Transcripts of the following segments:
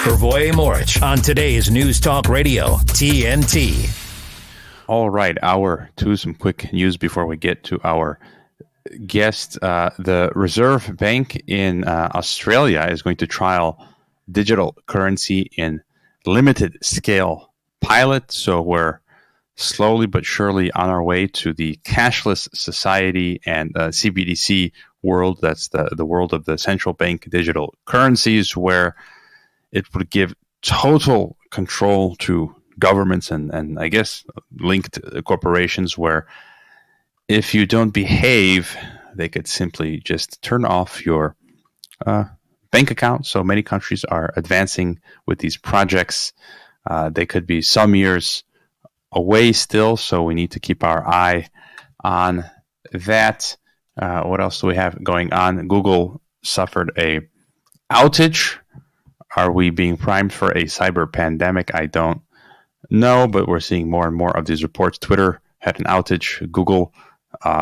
Hrvoje Morić on today's News Talk Radio, TNT. All right, hour two, some quick news before we get to our guest. The Reserve Bank in Australia is going to trial digital currency in limited scale pilot. So we're slowly but surely on our way to the cashless society and CBDC world. That's the world of the central bank digital currencies, where it would give total control to governments and I guess linked corporations, where if you don't behave, they could simply just turn off your bank account. So many countries are advancing with these projects. They could be some years away still, so we need to keep our eye on that. What else do we have going on? Google suffered a outage. Are we being primed for a cyber pandemic? I don't know, but we're seeing more and more of these reports. Twitter had an outage. Google,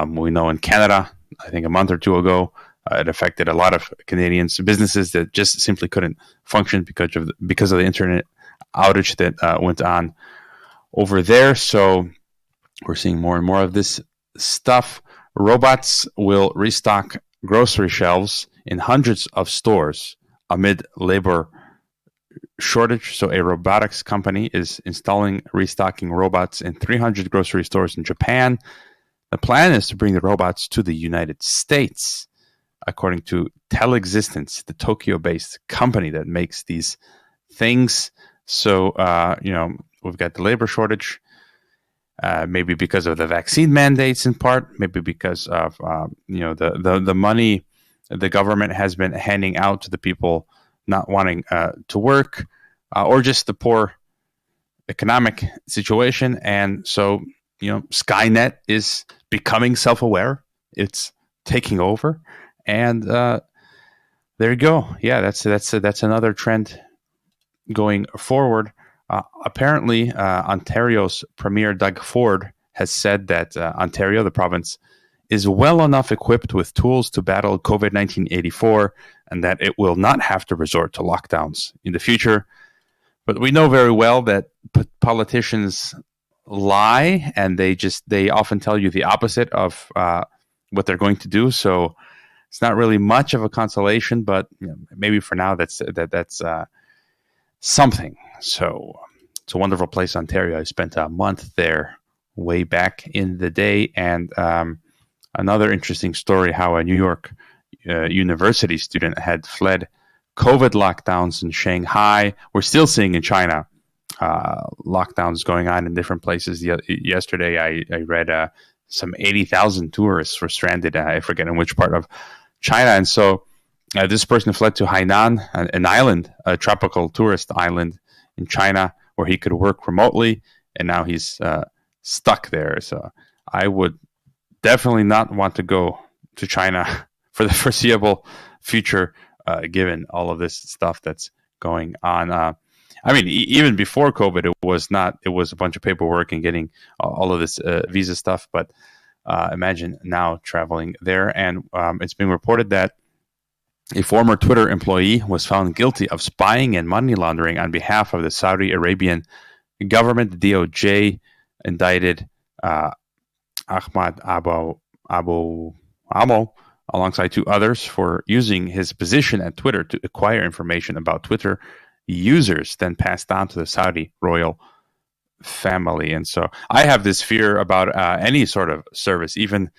we know in Canada, I think a month or two ago, it affected a lot of Canadians, businesses that just simply couldn't function because of the internet outage that went on over there. So we're seeing more and more of this stuff. Robots will restock grocery shelves in hundreds of stores amid labor shortage. So a robotics company is installing restocking robots in 300 grocery stores in Japan. The plan is to bring the robots to the United States, according to Telexistence, the Tokyo-based company that makes these things. So, we've got the labor shortage, maybe because of the vaccine mandates in part, maybe because of, the money the government has been handing out to the people not wanting to work, or just the poor economic situation. And so, Skynet is becoming self-aware. It's taking over. And there you go. Yeah, that's another trend going forward. Apparently, Ontario's Premier Doug Ford has said that Ontario, the province, is well enough equipped with tools to battle COVID-19 84, and that it will not have to resort to lockdowns in the future. But we know very well that politicians lie, and they often tell you the opposite of what they're going to do. So it's not really much of a consolation, but maybe for now that's something. So it's a wonderful place, Ontario. I spent a month there way back in the day, and another interesting story, how a New York university student had fled COVID lockdowns in Shanghai. We're still seeing in China lockdowns going on in different places. Yesterday, I read some 80,000 tourists were stranded. I forget in which part of China. And so this person fled to Hainan, an island, a tropical tourist island in China, where he could work remotely. And now he's stuck there. So I would definitely not want to go to China for the foreseeable future, given all of this stuff that's going on. Even before COVID, it was a bunch of paperwork and getting all of this visa stuff. But imagine now traveling there. And it's being reported that a former Twitter employee was found guilty of spying and money laundering on behalf of the Saudi Arabian government. The DOJ indicted Ahmad Abu Amo alongside two others for using his position at Twitter to acquire information about Twitter users, then passed on to the Saudi royal family. And so I have this fear about any sort of service, even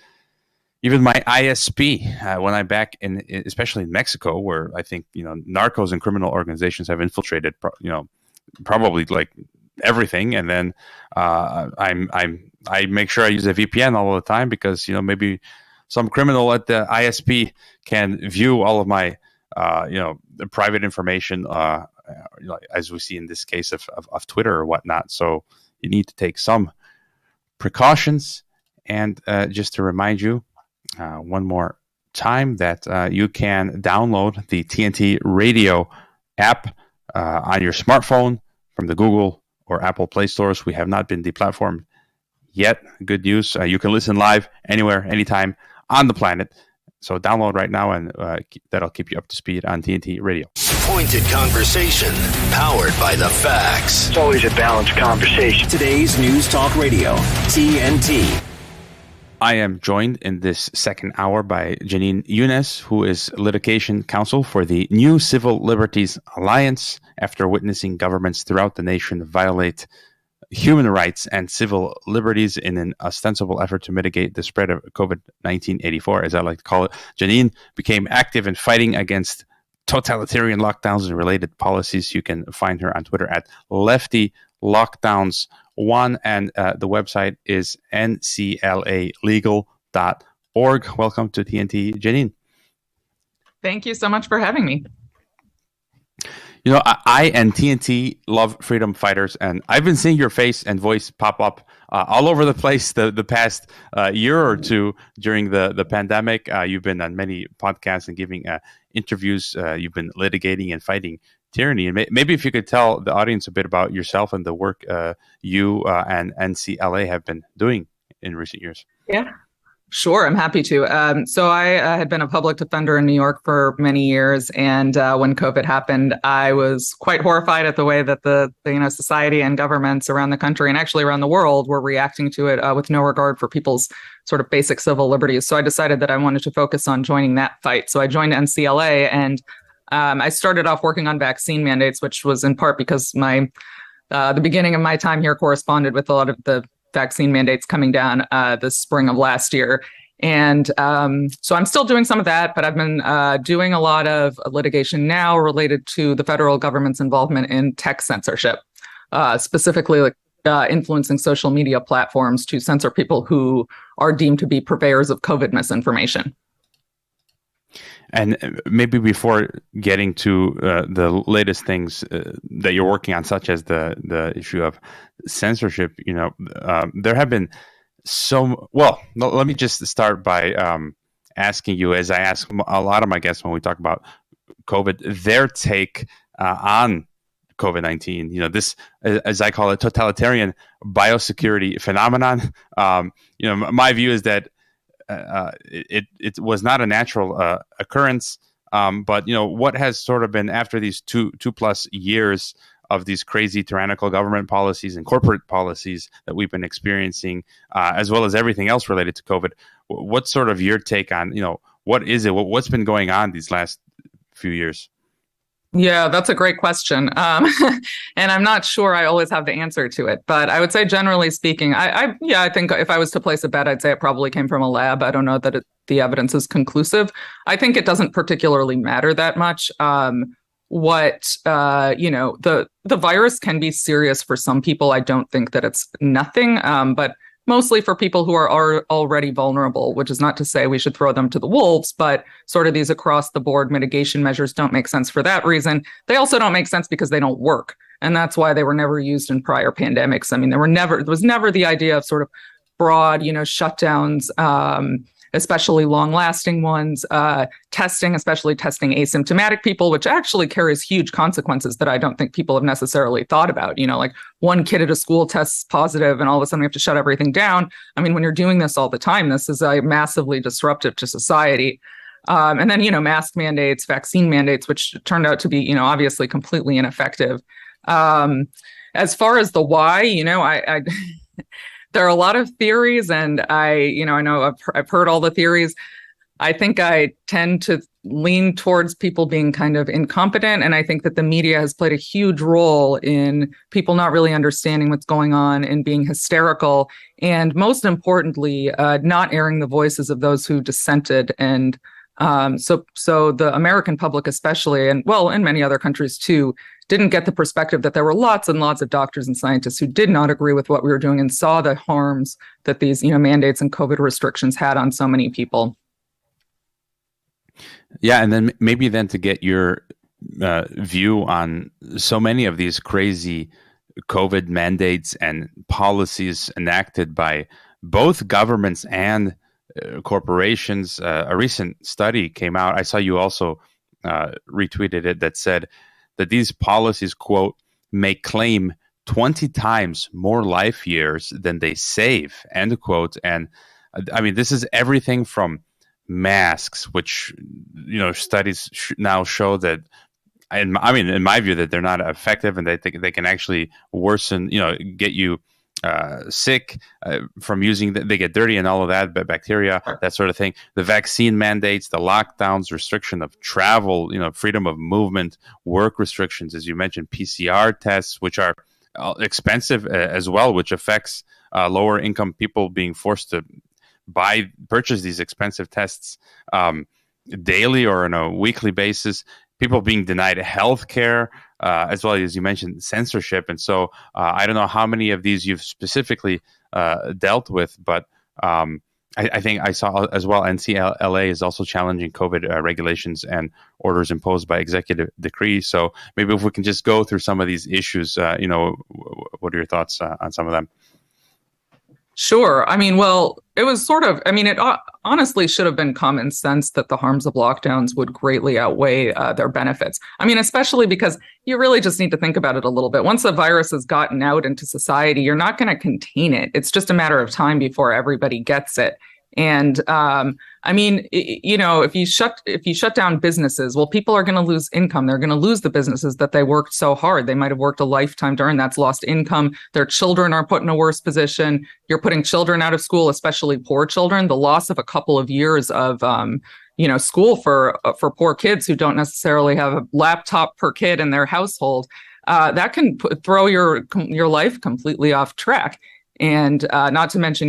my ISP, when I'm back especially in Mexico, where I think narcos and criminal organizations have infiltrated, probably like everything, and then I make sure I use a VPN all the time because maybe some criminal at the ISP can view all of my private information, as we see in this case of Twitter or whatnot. So you need to take some precautions. And just to remind you, one more time, that you can download the TNT Radio app on your smartphone from the Google or Apple Play stores. We have not been deplatformed yet. Good news. You can listen live anywhere, anytime on the planet. So download right now, and that'll keep you up to speed on TNT Radio. Pointed conversation, powered by the facts. It's always a balanced conversation. Today's News Talk Radio, TNT. I am joined in this second hour by Jenin Younes, who is litigation counsel for the New Civil Liberties Alliance, after witnessing governments throughout the nation violate human rights and civil liberties in an ostensible effort to mitigate the spread of COVID-19 84, as I like to call it. Jenin became active in fighting against totalitarian lockdowns and related policies. You can find her on Twitter at Lefty Lockdowns 1, and the website is nclalegal.org. Welcome to TNT, Jenin. Thank you so much for having me. You know, I and TNT love freedom fighters, and I've been seeing your face and voice pop up all over the place the past year or two during the pandemic. You've been on many podcasts and giving interviews. You've been litigating and fighting tyranny. And maybe if you could tell the audience a bit about yourself and the work you and NCLA have been doing in recent years. Yeah. Sure, I'm happy to. So I had been a public defender in New York for many years, and when COVID happened, I was quite horrified at the way that the society and governments around the country and actually around the world were reacting to it with no regard for people's sort of basic civil liberties. So I decided that I wanted to focus on joining that fight. So I joined NCLA, and I started off working on vaccine mandates, which was in part because the beginning of my time here corresponded with a lot of the vaccine mandates coming down the spring of last year. And so I'm still doing some of that, but I've been doing a lot of litigation now related to the federal government's involvement in tech censorship, specifically influencing social media platforms to censor people who are deemed to be purveyors of COVID misinformation. And maybe before getting to the latest things that you're working on, such as the issue of censorship, there have been let me just start by asking you, as I ask a lot of my guests when we talk about COVID, their take on COVID-19. This, as I call it, totalitarian biosecurity phenomenon. My view is that it was not a natural occurrence, but what has sort of been after these two plus years of these crazy tyrannical government policies and corporate policies that we've been experiencing, as well as everything else related to COVID. What's sort of your take on what is it? What's been going on these last few years? Yeah, that's a great question. And I'm not sure I always have the answer to it. But I would say, generally speaking, I think if I was to place a bet, I'd say it probably came from a lab. I don't know that the evidence is conclusive. I think it doesn't particularly matter that much. The virus can be serious for some people. I don't think that it's nothing. But mostly for people who are already vulnerable, which is not to say we should throw them to the wolves, but sort of these across-the-board mitigation measures don't make sense for that reason. They also don't make sense because they don't work. And that's why they were never used in prior pandemics. I mean, there was never the idea of sort of broad, shutdowns, especially long-lasting ones, testing, especially testing asymptomatic people, which actually carries huge consequences that I don't think people have necessarily thought about. Like one kid at a school tests positive and all of a sudden we have to shut everything down. I mean, when you're doing this all the time, this is massively disruptive to society. And then, mask mandates, vaccine mandates, which turned out to be, obviously completely ineffective. As far as the why, I there are a lot of theories, and I know I've heard all the theories. I think I tend to lean towards people being kind of incompetent, and I think that the media has played a huge role in people not really understanding what's going on and being hysterical, and most importantly, not airing the voices of those who dissented. And so the American public especially, and in many other countries too, didn't get the perspective that there were lots and lots of doctors and scientists who did not agree with what we were doing and saw the harms that these mandates and COVID restrictions had on so many people. Yeah, and then maybe to get your view on so many of these crazy COVID mandates and policies enacted by both governments and corporations. A recent study came out. I saw you also retweeted it, that said that these policies, quote, may claim 20 times more life years than they save, end quote. And I mean, this is everything from masks, which studies now show that. In my view, that they're not effective, and they can actually worsen, get you sick from using. They get dirty and all of that, but bacteria, that sort of thing. The vaccine mandates, the lockdowns, restriction of travel, freedom of movement, work restrictions, as you mentioned, PCR tests, which are expensive as well, which affects lower income people being forced to purchase these expensive tests daily or on a weekly basis. People being denied health care, as well as you mentioned, censorship. And so I don't know how many of these you've specifically dealt with, but I think I saw as well NCLA is also challenging COVID regulations and orders imposed by executive decree. So maybe if we can just go through some of these issues, what are your thoughts on some of them? Sure. It was it honestly should have been common sense that the harms of lockdowns would greatly outweigh their benefits. Especially because you really just need to think about it a little bit. Once the virus has gotten out into society, you're not going to contain it. It's just a matter of time before everybody gets it. And if you shut down businesses, well, people are going to lose income. They're going to lose the businesses that they worked so hard. They might have worked a lifetime to earn. That's lost income. Their children are put in a worse position. You're putting children out of school, especially poor children. The loss of a couple of years of school for poor kids who don't necessarily have a laptop per kid in their household, that can throw your life completely off track. And not to mention,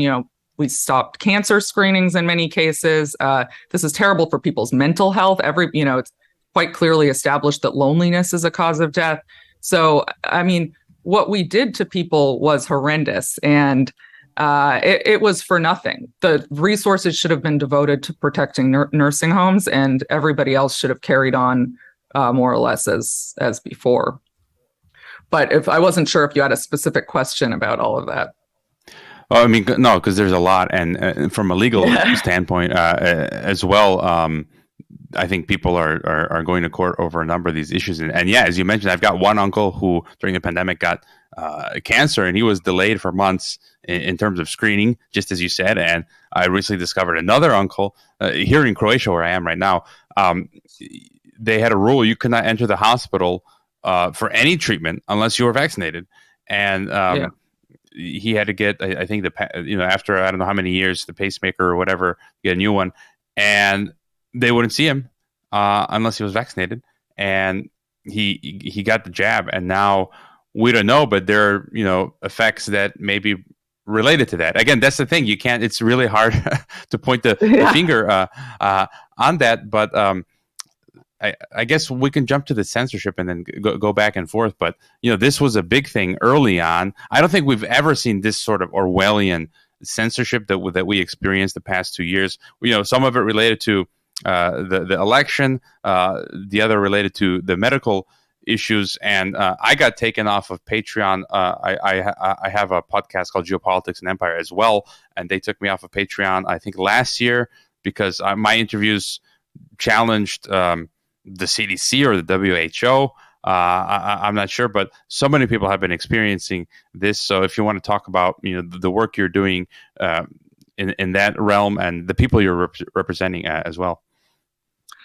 we stopped cancer screenings in many cases. This is terrible for people's mental health. It's quite clearly established that loneliness is a cause of death. So, what we did to people was horrendous, and it was for nothing. The resources should have been devoted to protecting nursing homes, and everybody else should have carried on more or less as before. But I wasn't sure if you had a specific question about all of that. Well, no, because there's a lot, and from a legal standpoint as well. I think people are going to court over a number of these issues, and as you mentioned, I've got one uncle who during the pandemic got cancer, and he was delayed for months in terms of screening, just as you said. And I recently discovered another uncle here in Croatia, where I am right now. They had a rule: you could not enter the hospital for any treatment unless you were vaccinated, and he had to get, I think, after I don't know how many years, the pacemaker or whatever, get a new one, and they wouldn't see him unless he was vaccinated. And he got the jab, and now we don't know, but there are effects that may be related to that. Again, that's the thing. You can't. It's really hard to point the finger on that, but. I guess we can jump to the censorship and then go back and forth. But, this was a big thing early on. I don't think we've ever seen this sort of Orwellian censorship that we experienced the past 2 years. Some of it related to the election, the other related to the medical issues. And I got taken off of Patreon. I have a podcast called Geopolitics and Empire as well. And they took me off of Patreon, I think, last year because my interviews challenged the CDC or the WHO. I'm not sure, but so many people have been experiencing this. So if you want to talk about the work you're doing in that realm and the people you're representing as well.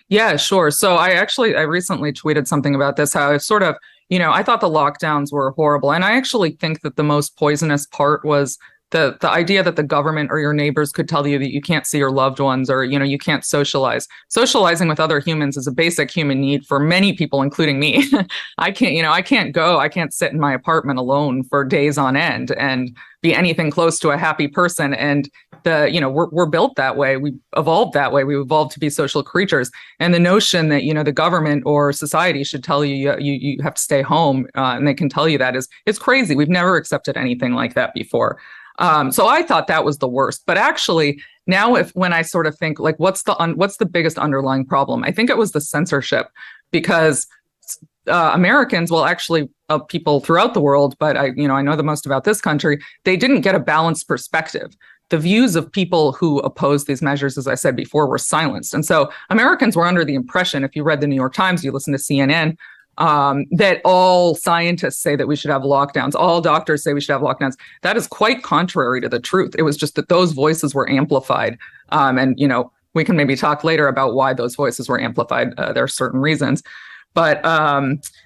Yeah, sure. So I recently tweeted something about this, how it's sort of, I thought the lockdowns were horrible. And I actually think that the most poisonous part was the idea that the government or your neighbors could tell you that you can't see your loved ones or, you can't socialize. Socializing with other humans is a basic human need for many people, including me. I can't sit in my apartment alone for days on end and be anything close to a happy person. And we're built that way. We evolved that way. We evolved to be social creatures. And the notion that, the government or society should tell you have to stay home and they can tell you that it's crazy. We've never accepted anything like that before. So I thought that was the worst. But actually, now when I sort of think like, what's the biggest underlying problem? I think it was the censorship, because Americans, well, actually people throughout the world, but I know the most about this country, they didn't get a balanced perspective. The views of people who opposed these measures, as I said before, were silenced. And so Americans were under the impression, if you read the New York Times, you listen to CNN, that all scientists say that we should have lockdowns, all doctors say we should have lockdowns. That is quite contrary to the truth. It was just that those voices were amplified. And we can maybe talk later about why those voices were amplified. There are certain reasons. But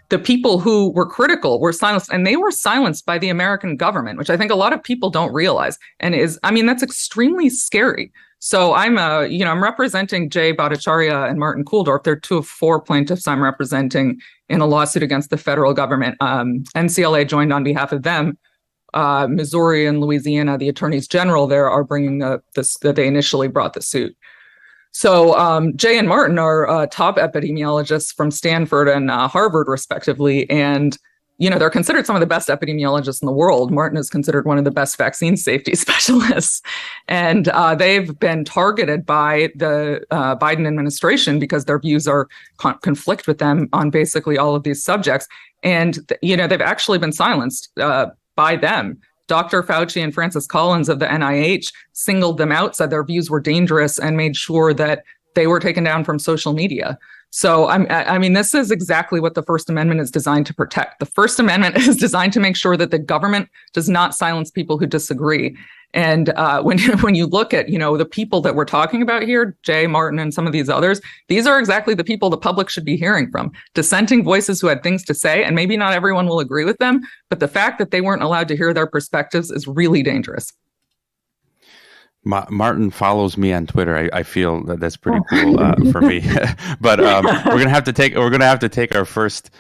the people who were critical were silenced, and they were silenced by the American government, which I think a lot of people don't realize. And that's extremely scary. So I'm representing Jay Bhattacharya and Martin Kulldorff. They're 2 of 4 plaintiffs I'm representing in a lawsuit against the federal government. NCLA joined on behalf of them. Missouri and Louisiana, the attorneys general there are bringing this, that they initially brought the suit. So Jay and Martin are top epidemiologists from Stanford and Harvard, respectively. And, they're considered some of the best epidemiologists in the world. Martin is considered one of the best vaccine safety specialists. And they've been targeted by the Biden administration because their views are conflict with them on basically all of these subjects. And, they've actually been silenced by them. Dr. Fauci and Francis Collins of the NIH singled them out, said their views were dangerous, and made sure that they were taken down from social media. So, this is exactly what the First Amendment is designed to protect. The First Amendment is designed to make sure that the government does not silence people who disagree. And when you look at, the people that we're talking about here, Jay, Martin, and some of these others, these are exactly the people the public should be hearing from. Dissenting voices who had things to say, and maybe not everyone will agree with them, but the fact that they weren't allowed to hear their perspectives is really dangerous. Martin follows me on Twitter. I feel that's pretty cool for me. But we're gonna have to take our first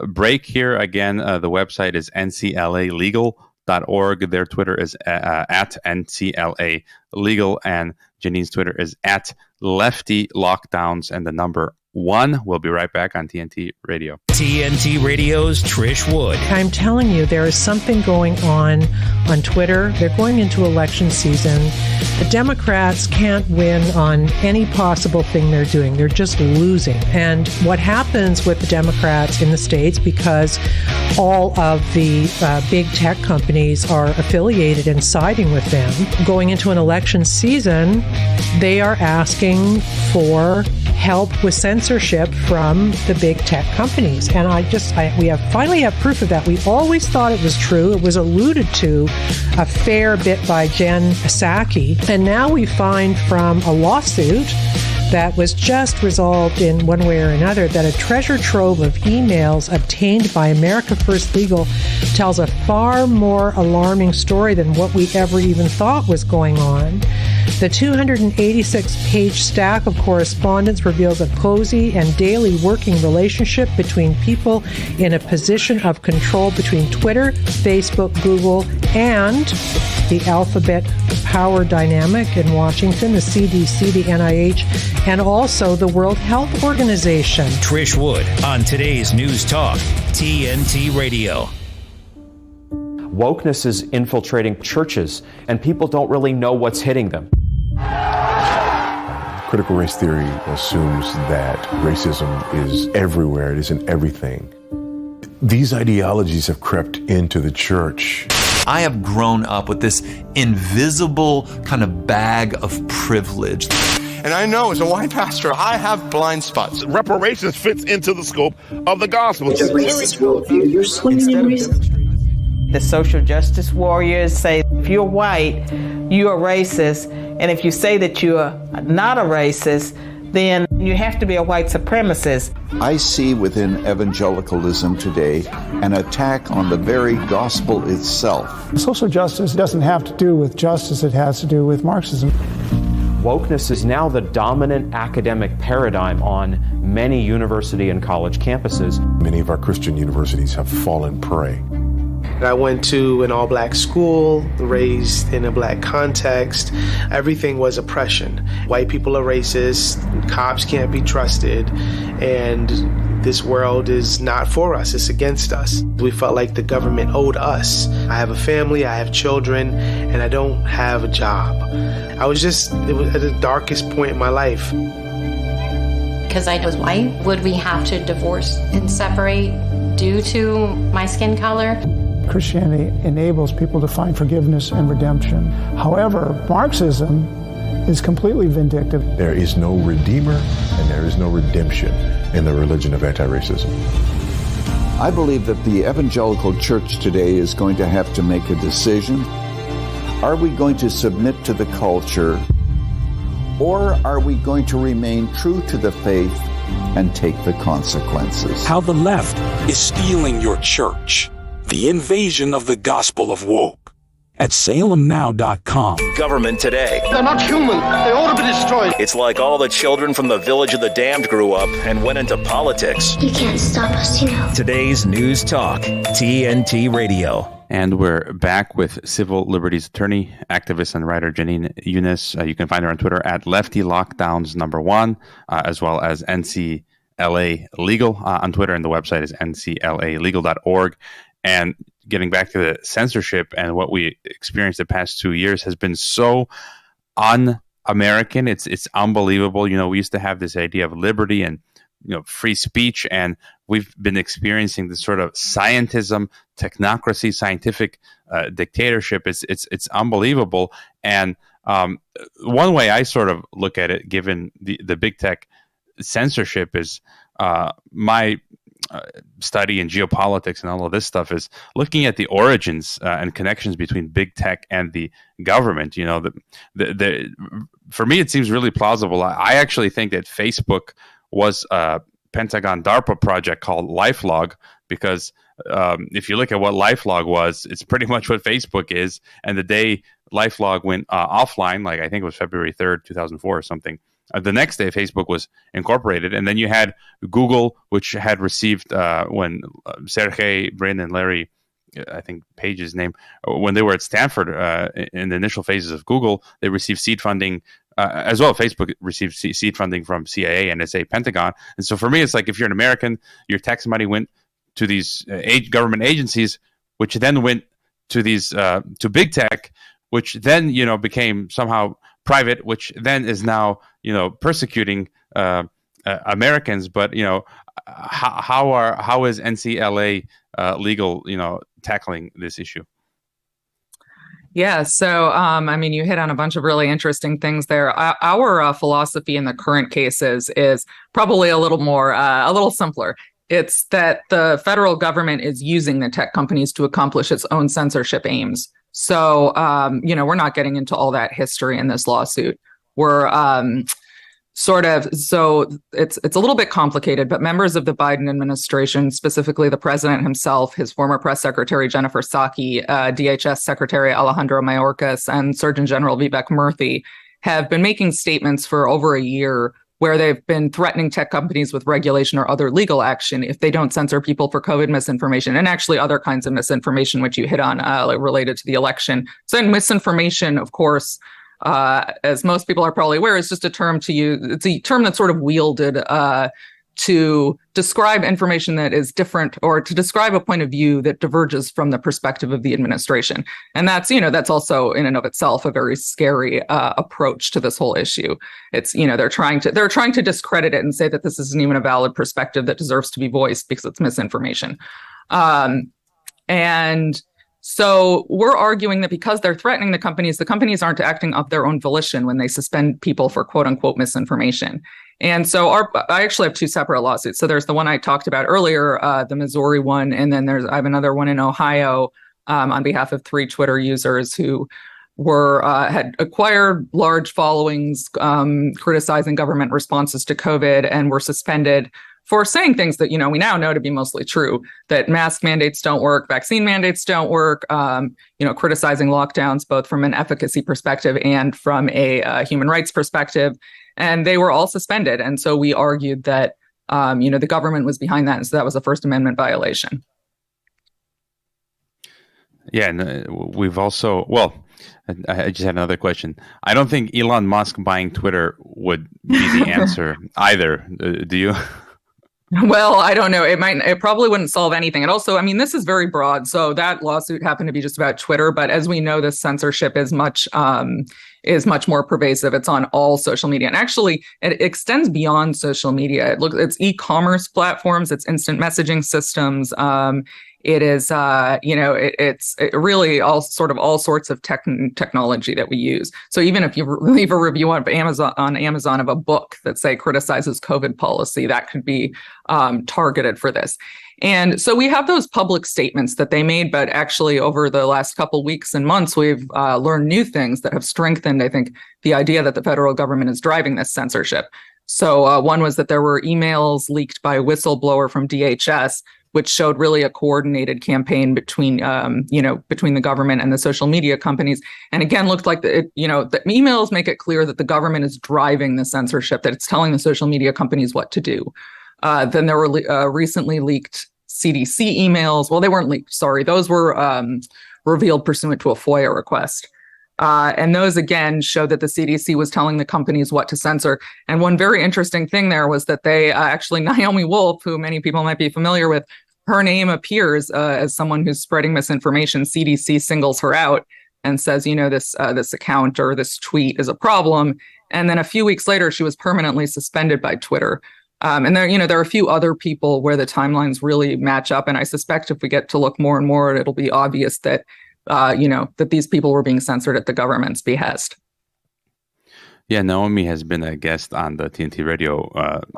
break here. Again, the website is nclalegal.org. Their Twitter is at NCLA Legal, and Jenin's Twitter is at Lefty Lockdowns, and the number 1. We'll be right back on TNT Radio. TNT Radio's Trish Wood. I'm telling you, there is something going on Twitter. They're going into election season. The Democrats can't win on any possible thing they're doing. They're just losing. And what happens with the Democrats in the states, because all of the big tech companies are affiliated and siding with them, going into an election season, they are asking for help with censorship from the big tech companies. And we finally have proof of that. We always thought it was true. It was alluded to a fair bit by Jen Psaki. And now we find from a lawsuit that was just resolved in one way or another that a treasure trove of emails obtained by America First Legal tells a far more alarming story than what we ever even thought was going on. The 286-page stack of correspondence reveals a cozy and daily working relationship between people in a position of control between Twitter, Facebook, Google, and the alphabet power dynamic in Washington, the CDC, the NIH, and also the World Health Organization. Trish Wood on today's News Talk, TNT Radio. Wokeness is infiltrating churches, and people don't really know what's hitting them. Critical race theory assumes that racism is everywhere. It is in everything. These ideologies have crept into the church. I have grown up with this invisible kind of bag of privilege. And I know as a white pastor, I have blind spots. Reparations fits into the scope of the gospel. It's a racist worldview. You're swimming in racism. The social justice warriors say, if you're white, you're a racist. And if you say that you're not a racist, then you have to be a white supremacist. I see within evangelicalism today an attack on the very gospel itself. Social justice doesn't have to do with justice, it has to do with Marxism. Wokeness is now the dominant academic paradigm on many university and college campuses. Many of our Christian universities have fallen prey. I went to an all-black school, raised in a black context. Everything was oppression. White people are racist, cops can't be trusted, and this world is not for us, it's against us. We felt like the government owed us. I have a family, I have children, and I don't have a job. It was at the darkest point in my life. Because I was white, would we have to divorce and separate due to my skin color? Christianity enables people to find forgiveness and redemption. However, Marxism is completely vindictive. There is no redeemer and there is no redemption in the religion of anti-racism. I believe that the evangelical church today is going to have to make a decision. Are we going to submit to the culture, Or are we going to remain true to the faith and take the consequences? How the left is stealing your church. The invasion of the gospel of woke. At salemnow.com. Government today. They're not human. They ought to be destroyed. It's like all the children from the village of the damned grew up and went into politics. You can't stop us, you know. Today's News Talk, TNT Radio. And we're back with civil liberties attorney, activist, and writer Jenin Younes. You can find her on Twitter at LeftyLockdowns1, as well as NCLA Legal on Twitter, and the website is nclalegal.org. And getting back to the censorship and what we experienced the past 2 years has been so un-American. It's unbelievable. You know, we used to have this idea of liberty and, you know, free speech, and we've been experiencing this sort of scientism, technocracy, scientific dictatorship. It's unbelievable. And one way I sort of look at it, given the big tech censorship, is my study in geopolitics and all of this stuff is looking at the origins and connections between big tech and the government. You know, for me, it seems really plausible. I actually think that Facebook was a Pentagon DARPA project called LifeLog, because if you look at what LifeLog was, it's pretty much what Facebook is. And the day LifeLog went offline, like I think it was February 3rd, 2004 or something, the next day, Facebook was incorporated. And then you had Google, which had received, when Sergey Brin and Larry, I think Page's name, when they were at Stanford in the initial phases of Google, they received seed funding. As well, Facebook received seed funding from CIA, NSA, Pentagon. And so for me, it's like, if you're an American, your tax money went to these government agencies, which then went to these to big tech, which then, you know, became somehow private, which then is now, you know, persecuting Americans. But, you know, how is NCLA legal, you know, tackling this issue? Yeah, so I mean, you hit on a bunch of really interesting things there. Our philosophy in the current cases is probably a little simpler. It's that the federal government is using the tech companies to accomplish its own censorship aims. So, you know, we're not getting into all that history in this lawsuit. We're so it's a little bit complicated, but members of the Biden administration, specifically the president himself, his former press secretary, Jennifer Psaki, DHS Secretary Alejandro Mayorkas, and Surgeon General Vivek Murthy have been making statements for over a year where they've been threatening tech companies with regulation or other legal action if they don't censor people for COVID misinformation, and actually other kinds of misinformation, which you hit on related to the election. So misinformation, of course, as most people are probably aware, is just a term to use. It's a term that's sort of wielded to describe information that is different, or to describe a point of view that diverges from the perspective of the administration. And that's, you know, that's also in and of itself a very scary approach to this whole issue. It's, you know, they're trying to discredit it and say that this isn't even a valid perspective that deserves to be voiced because it's misinformation. And so we're arguing that because they're threatening the companies aren't acting of their own volition when they suspend people for quote unquote misinformation. And so I actually have two separate lawsuits. So there's the one I talked about earlier, the Missouri one, and then I have another one in Ohio on behalf of 3 Twitter users who had acquired large followings criticizing government responses to COVID and were suspended for saying things that, you know, we now know to be mostly true, that mask mandates don't work, vaccine mandates don't work, you know, criticizing lockdowns, both from an efficacy perspective and from a human rights perspective. And they were all suspended. And so we argued that, you know, the government was behind that. And so that was a First Amendment violation. Yeah. And we've also, well, I just had another question. I don't think Elon Musk buying Twitter would be the answer either. Do you? Well, I don't know. It probably wouldn't solve anything. And also, I mean, this is very broad. So that lawsuit happened to be just about Twitter. But as we know, this censorship is much more pervasive. It's on all social media. And actually, it extends beyond social media. It's e-commerce platforms. It's instant messaging systems. It is, you know, it's really all sorts of technology that we use. So even if you leave a review on Amazon of a book that, say, criticizes COVID policy, that could be targeted for this. And so we have those public statements that they made, but actually over the last couple weeks and months, we've learned new things that have strengthened, I think, the idea that the federal government is driving this censorship. So one was that there were emails leaked by a whistleblower from DHS, which showed really a coordinated campaign between the government and the social media companies. And again, looked like the emails make it clear that the government is driving the censorship, that it's telling the social media companies what to do. Then there were recently leaked CDC emails. Well, they weren't leaked, sorry. Those were revealed pursuant to a FOIA request. And those, again, showed that the CDC was telling the companies what to censor. And one very interesting thing there was that they actually, Naomi Wolf, who many people might be familiar with, her name appears as someone who's spreading misinformation. CDC singles her out and says, this account or this tweet is a problem. And then a few weeks later, she was permanently suspended by Twitter. And there are a few other people where the timelines really match up. And I suspect if we get to look more and more, it'll be obvious that, that these people were being censored at the government's behest. Yeah, Naomi has been a guest on the TNT Radio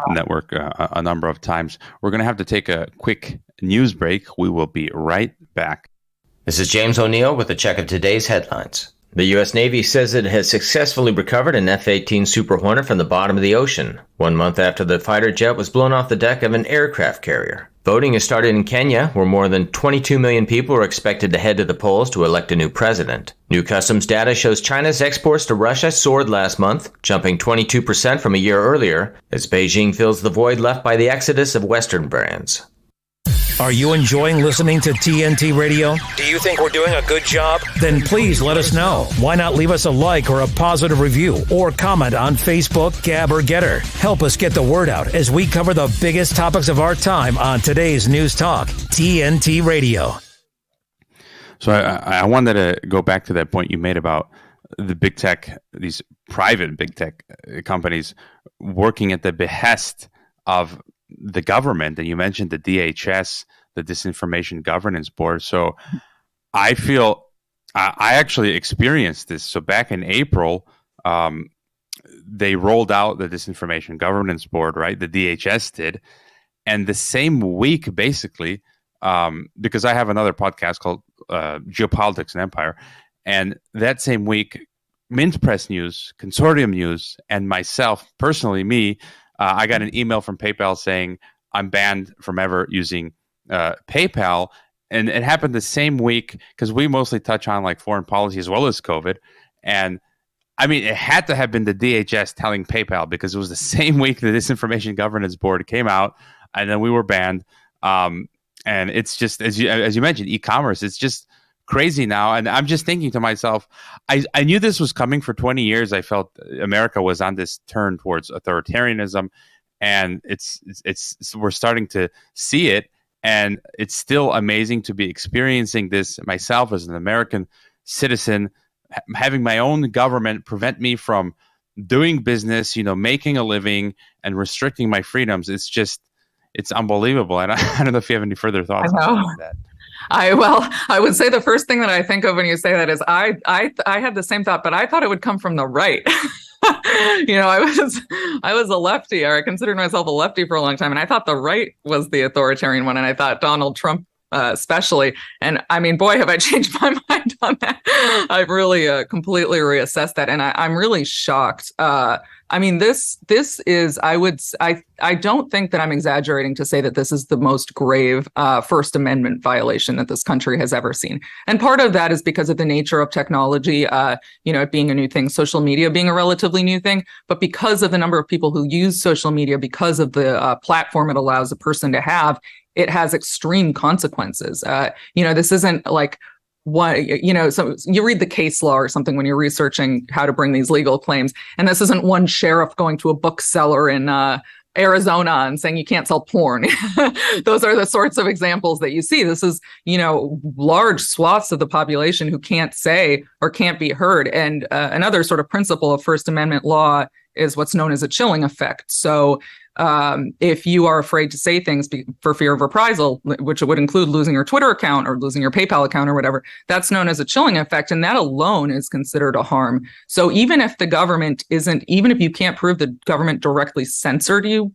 network a number of times. We're going to have to take a quick news break. We will be right back. This is James O'Neill with a check of today's headlines. The U.S. Navy says it has successfully recovered an F-18 Super Hornet from the bottom of the ocean, 1 month after the fighter jet was blown off the deck of an aircraft carrier. Voting has started in Kenya, where more than 22 million people are expected to head to the polls to elect a new president. New customs data shows China's exports to Russia soared last month, jumping 22% from a year earlier, as Beijing fills the void left by the exodus of Western brands. Are you enjoying listening to TNT Radio? Do you think we're doing a good job? Then please let us know. Why not leave us a like or a positive review or comment on Facebook, Gab, or Getter? Help us get the word out as we cover the biggest topics of our time on today's News Talk, TNT Radio. So I wanted to go back to that point you made about the big tech, these private big tech companies working at the behest of the government. And you mentioned the DHS, the Disinformation Governance Board. So I feel I actually experienced this. So back in April, they rolled out the Disinformation Governance Board, right? The DHS did. And the same week, basically, because I have another podcast called Geopolitics and Empire. And that same week, Mint Press News, Consortium News, and myself, personally, I got an email from PayPal saying I'm banned from ever using PayPal. And it happened the same week because we mostly touch on like foreign policy as well as COVID. And I mean, it had to have been the DHS telling PayPal because it was the same week the Disinformation Governance Board came out and then we were banned. And it's just, as you mentioned, e-commerce, it's just crazy now. And I'm just thinking to myself, I knew this was coming for 20 years. I felt America was on this turn towards authoritarianism, and we're starting to see it. And it's still amazing to be experiencing this myself as an American citizen, having my own government prevent me from doing business, making a living and restricting my freedoms. It's unbelievable. And I don't know if you have any further thoughts on that. I would say the first thing that I think of when you say that is I had the same thought, but I thought it would come from the right. I was a lefty, or I considered myself a lefty for a long time, and I thought the right was the authoritarian one, and I thought Donald Trump especially. And I mean, boy, have I changed my mind on that. I've really completely reassessed that, and I'm really shocked. I mean, this is, I don't think that I'm exaggerating to say that this is the most grave First Amendment violation that this country has ever seen. And part of that is because of the nature of technology, it being a new thing, social media being a relatively new thing, but because of the number of people who use social media, because of the platform it allows a person to have, it has extreme consequences. This isn't like, so you read the case law or something when you're researching how to bring these legal claims. And this isn't one sheriff going to a bookseller in Arizona and saying you can't sell porn. Those are the sorts of examples that you see. This is, large swaths of the population who can't say or can't be heard. And another sort of principle of First Amendment law is what's known as a chilling effect. So if you are afraid to say things for fear of reprisal, which would include losing your Twitter account or losing your PayPal account or whatever, that's known as a chilling effect. And that alone is considered a harm. So even if the government even if you can't prove the government directly censored you,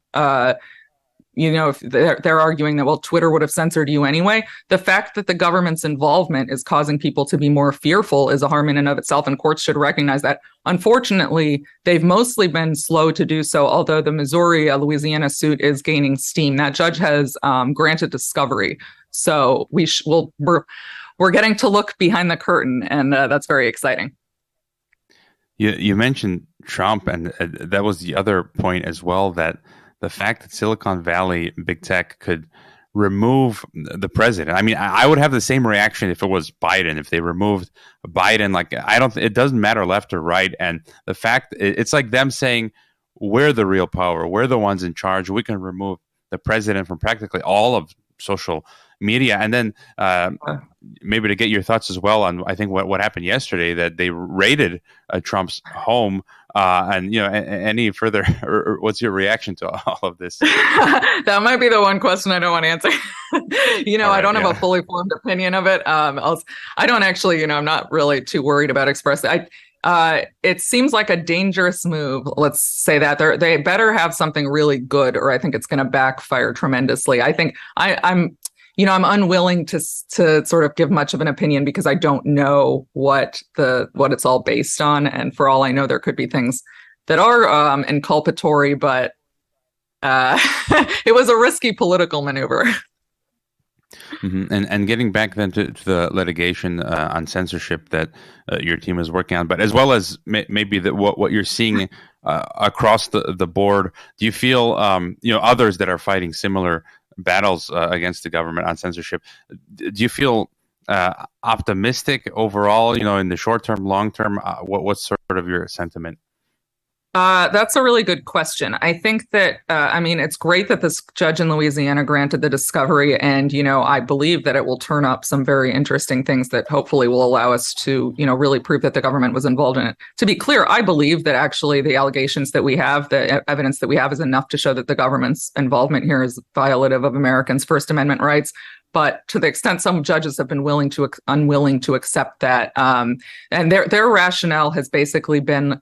if they're arguing that, well, Twitter would have censored you anyway. The fact that the government's involvement is causing people to be more fearful is a harm in and of itself, and courts should recognize that. Unfortunately, they've mostly been slow to do so, although the Louisiana suit is gaining steam. That judge has granted discovery. So we're getting to look behind the curtain, and that's very exciting. You mentioned Trump, and that was the other point as well, that the fact that Silicon Valley, big tech, could remove the president. I mean, I would have the same reaction if it was Biden. If they removed Biden, it doesn't matter left or right. And the fact, it's like them saying, we're the real power. We're the ones in charge. We can remove the president from practically all of social media. And then maybe to get your thoughts as well on, I think what happened yesterday, that they raided Trump's home. And any further, or what's your reaction to all of this? That might be the one question I don't want to answer. I don't have a fully formed opinion of it. I don't actually, I'm not really too worried about expressing. It seems like a dangerous move. Let's say that they better have something really good, or I think it's going to backfire tremendously. I think I'm unwilling to sort of give much of an opinion because I don't know what it's all based on, and for all I know, there could be things that are inculpatory, but it was a risky political maneuver. Mm-hmm. And getting back then to the litigation on censorship that your team is working on, but as well as maybe what you're seeing across the board, do you feel others that are fighting similar battles against the government on censorship, do you feel optimistic overall, in the short term, long term? What's sort of your sentiment? That's a really good question. I think that, it's great that this judge in Louisiana granted the discovery, and, I believe that it will turn up some very interesting things that hopefully will allow us to, really prove that the government was involved in it. To be clear, I believe that actually the allegations that we have, the evidence that we have, is enough to show that the government's involvement here is violative of Americans' First Amendment rights. But to the extent some judges have been unwilling to accept that, and their rationale has basically been,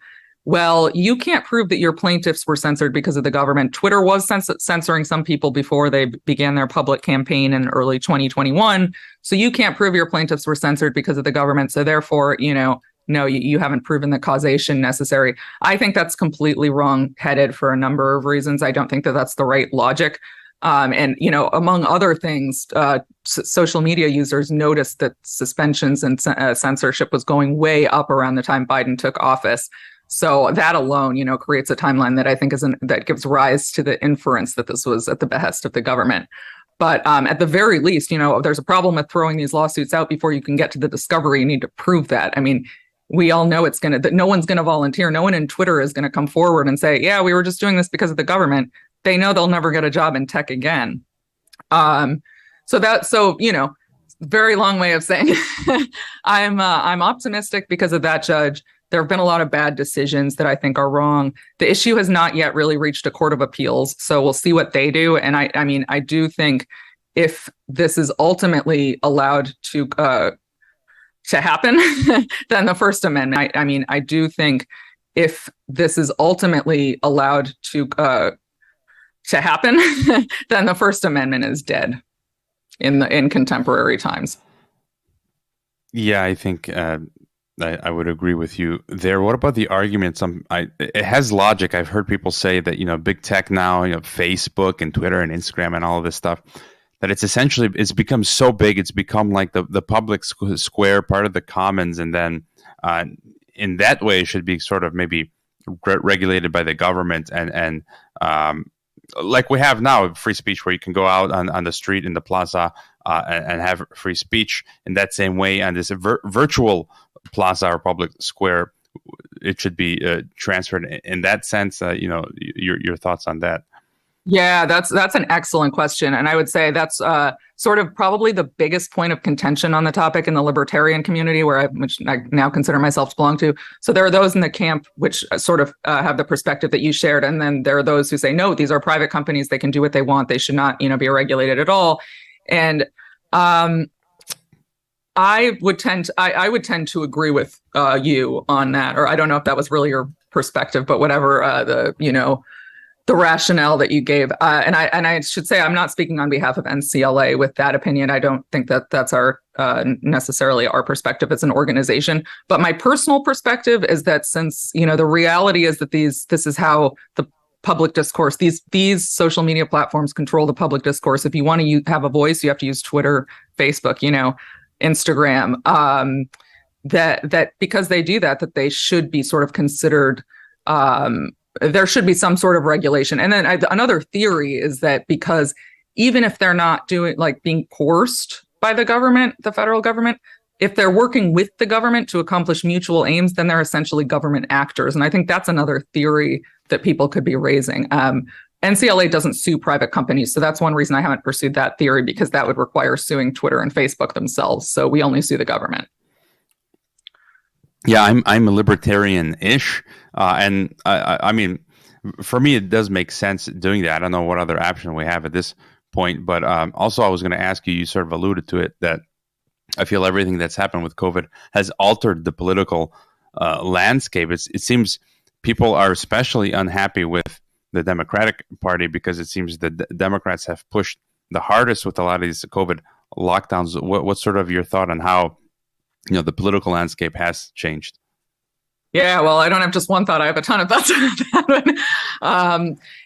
well, you can't prove that your plaintiffs were censored because of the government. Twitter was censoring some people before they began their public campaign in early 2021. So you can't prove your plaintiffs were censored because of the government. So therefore, no, you haven't proven the causation necessary. I think that's completely wrong-headed for a number of reasons. I don't think that that's the right logic. And among other things, social media users noticed that suspensions and censorship was going way up around the time Biden took office. So that alone, creates a timeline that I think that gives rise to the inference that this was at the behest of the government. But at the very least, there's a problem with throwing these lawsuits out before you can get to the discovery. You need to prove that. I mean, we all know that no one's going to volunteer. No one in Twitter is going to come forward and say, yeah, we were just doing this because of the government. They know they'll never get a job in tech again. Very long way of saying I'm optimistic because of that judge. There have been a lot of bad decisions that I think are wrong. The issue has not yet really reached a court of appeals, so we'll see what they do. And I do think if this is ultimately allowed to happen, then the First Amendment. I do think if this is ultimately allowed to happen, then the First Amendment is dead in contemporary times. Yeah, I think I would agree with you there. What about the argument? It has logic. I've heard people say that big tech now, Facebook and Twitter and Instagram and all of this stuff, that it's become so big. It's become like the public square, part of the commons, and then in that way, it should be sort of maybe regulated by the government and like we have now, free speech, where you can go out on the street in the plaza and have free speech in that same way. And this virtual plaza or public square, it should be transferred in that sense. Your thoughts on that? Yeah, that's an excellent question. And I would say that's sort of probably the biggest point of contention on the topic in the libertarian community, which I now consider myself to belong to. So there are those in the camp which sort of have the perspective that you shared. And then there are those who say, no, these are private companies. They can do what they want. They should not, be regulated at all. And I would tend to agree with you on that. Or I don't know if that was really your perspective, but whatever, the the rationale that you gave. And I should say, I'm not speaking on behalf of NCLA with that opinion. I don't think that that's our necessarily our perspective as an organization. But my personal perspective is that since, the reality is that this is how the public discourse, these social media platforms control the public discourse. If you want to have a voice, you have to use Twitter, Facebook, Instagram. That because they do that they should be sort of considered. There should be some sort of regulation. And then another theory is that because even if they're not being coerced by the government, the federal government, if they're working with the government to accomplish mutual aims, then they're essentially government actors. And I think that's another theory that people could be raising. NCLA doesn't sue private companies. So that's one reason I haven't pursued that theory, because that would require suing Twitter and Facebook themselves. So we only sue the government. Yeah, I'm a libertarian-ish, and I mean, for me, it does make sense doing that. I don't know what other option we have at this point, but also I was going to ask you, you sort of alluded to it, that I feel everything that's happened with COVID has altered the political landscape. It seems people are especially unhappy with the Democratic Party because it seems that the Democrats have pushed the hardest with a lot of these COVID lockdowns. What's sort of your thought on how the political landscape has changed? Yeah, well, I don't have just one thought. I have a ton of thoughts on that one.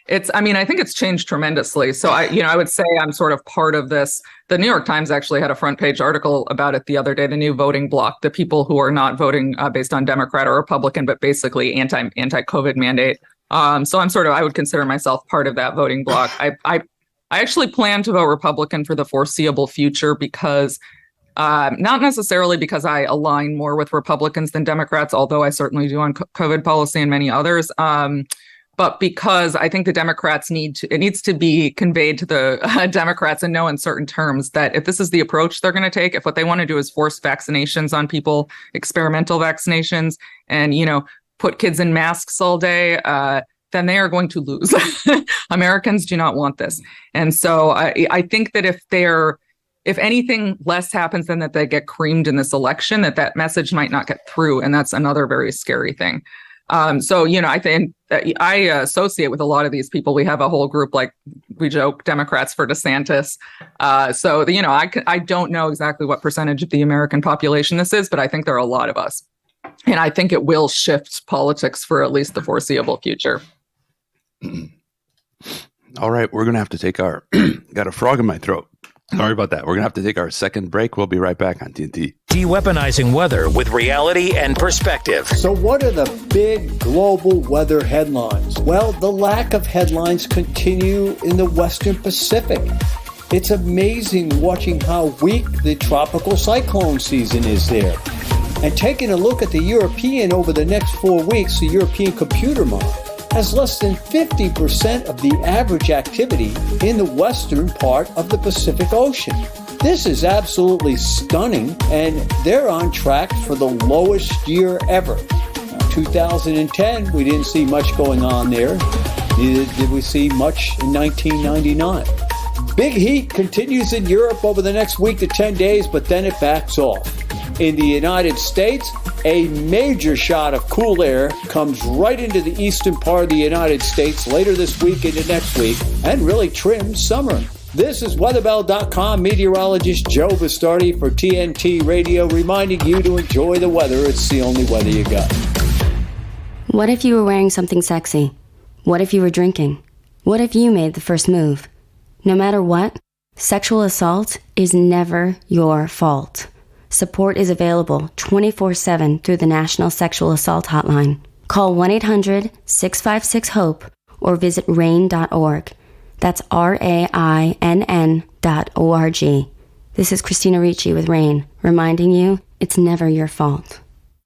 I think it's changed tremendously. So I would say I'm sort of part of this. The New York Times actually had a front page article about it the other day, the new voting bloc, the people who are not voting based on Democrat or Republican, but basically anti-COVID mandate. So I would consider myself part of that voting bloc. I actually plan to vote Republican for the foreseeable future because not necessarily because I align more with Republicans than Democrats, although I certainly do on COVID policy and many others, but because I think the Democrats it needs to be conveyed to the Democrats in no uncertain terms that if this is the approach they're going to take, if what they want to do is force vaccinations on people, experimental vaccinations, and, put kids in masks all day, then they are going to lose. Americans do not want this. And so I think that if anything less happens than that they get creamed in this election, that message might not get through. And that's another very scary thing. I think I associate with a lot of these people. We have a whole group, like we joke, Democrats for DeSantis. I don't know exactly what percentage of the American population this is, but I think there are a lot of us. And I think it will shift politics for at least the foreseeable future. All right, we're going to have to take got a frog in my throat. Sorry about that. We're going to have to take our second break. We'll be right back on TNT. De-weaponizing weather with reality and perspective. So what are the big global weather headlines? Well, the lack of headlines continue in the Western Pacific. It's amazing watching how weak the tropical cyclone season is there. And taking a look at the European over the next 4 weeks, the European computer model has less than 50% of the average activity in the western part of the Pacific Ocean. This is absolutely stunning, and they're on track for the lowest year ever. 2010, we didn't see much going on there. Neither did we see much in 1999. Big heat continues in Europe over the next week to 10 days, but then it backs off. In the United States, a major shot of cool air comes right into the eastern part of the United States later this week into next week and really trims summer. This is weatherbell.com meteorologist Joe Bastardi for TNT Radio, reminding you to enjoy the weather. It's the only weather you got. What if you were wearing something sexy? What if you were drinking? What if you made the first move? No matter what, sexual assault is never your fault. Support is available 24/7 through the National Sexual Assault Hotline. Call 1-800-656-HOPE or visit RAINN.org. That's RAINN.org. This is Christina Ricci with RAINN, reminding you it's never your fault.